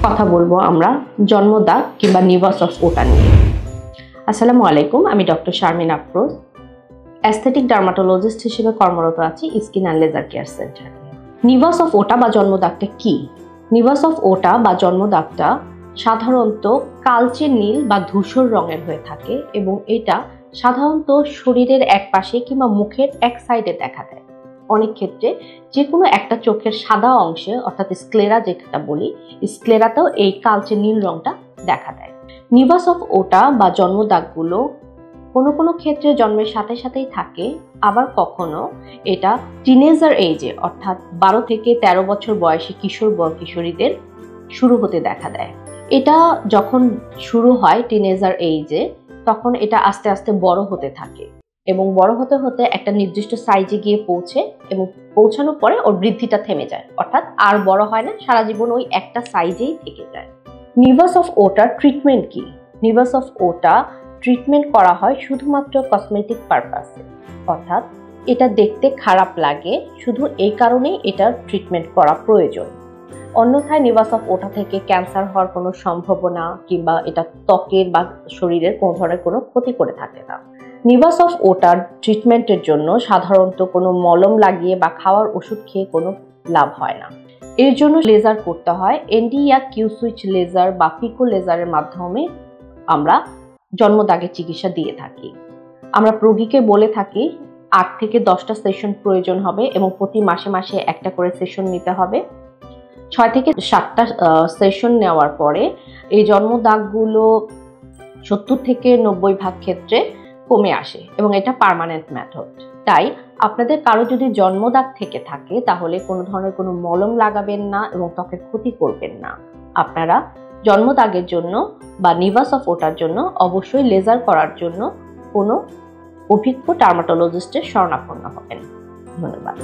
কথা বলবো আমরা জন্মদাগ কিংবা নিভাস অফ ওটা নিয়ে। আসসালামু আলাইকুম, আমি doctor Sharmin Afroz, aesthetic dermatologist হিসেবে কর্মরত আছি স্কিন অ্যান্ড লেজার কেয়ার সেন্টারে। নিভাস অফ ওটা বা জন্মদাগটা কি? নিভাস অফ ওটা বা জন্মদাগটা সাধারণত কালচে নীল বা ধূসর রঙের হয়ে থাকে এবং এটা সাধারণত শরীরের এক পাশে কিংবা মুখের এক সাইডে দেখা দেয়। অনেক ক্ষেত্রে যে কোনো একটা চোখের সাদা অংশে অর্থাৎ স্ক্লেরা যেটা বলি, স্ক্লেরাতেও এই কালচে নীল রংটা দেখা দেয়। নিভাস অফ ওটা বা জন্মদাগগুলো কোনো ক্ষেত্রে জন্মের সাথে সাথেই থাকে, আবার কখনো এটা টিনেজার এজে অর্থাৎ 12 থেকে 13 বছর বয়সী কিশোর বা কিশোরীদের শুরু হতে দেখা দেয়। এটা যখন শুরু হয় টিনেজার এজে, তখন এটা আস্তে আস্তে বড় হতে থাকে এবং বড় হতে হতে একটা নির্দিষ্ট সাইজে গিয়ে পৌঁছে এবং পৌঁছানোর পরে ওর বৃদ্ধিটা থেমে যায়, অর্থাৎ আর বড় হয় না, সারা জীবন ওই একটা সাইজেই থেকে যায়। নিভাস অফ ওটার ট্রিটমেন্ট কি? নিভাস অফ ওটা ট্রিটমেন্ট করা হয় শুধুমাত্র কসমেটিক পারপাসে, অর্থাৎ এটা দেখতে খারাপ লাগে শুধু এই কারণেই এটার ট্রিটমেন্ট করা প্রয়োজন। অন্যথায় নিভাস অফ ওটা থেকে ক্যান্সার হওয়ার কোনো সম্ভাবনা কিংবা এটা ত্বকের বা শরীরের কোনো ধরনের কোনো ক্ষতি করে থাকে না। নিভাস অফ ওটার ট্রিটমেন্টের জন্য সাধারণত কোনো মলম লাগিয়ে বা খাওয়ার ওষুধ খেয়ে কোনো লাভ হয় না। এর জন্য লেজার করতে হয়। এনডি বা কিউ সুইচ লেজার বা পিকো লেজারের মাধ্যমে আমরা জন্মদাগের চিকিৎসা দিয়ে থাকি। আমরা রোগীকে বলে থাকি 8 থেকে 10টা সেশন প্রয়োজন হবে এবং প্রতি মাসে মাসে একটা করে সেশন নিতে হবে। 6 থেকে 7টা সেশন নেওয়ার পরে এই জন্মদাগগুলো 70 থেকে 90% ক্ষেত্রে কমে আসে এবং এটা পার্মানেন্ট মেথড। তাই আপনাদের কারো যদি জন্মদাগ থেকে থাকে তাহলে কোনো ধরনের কোনো মলম লাগাবেন না এবং ত্বকের ক্ষতি করবেন না। আপনারা জন্মদাগের জন্য বা নিভাস অফ ওটার জন্য অবশ্যই লেজার করার জন্য কোনো অভিজ্ঞ ডার্মাটোলজিস্টের শরণাপন্ন হবেন। ধন্যবাদ।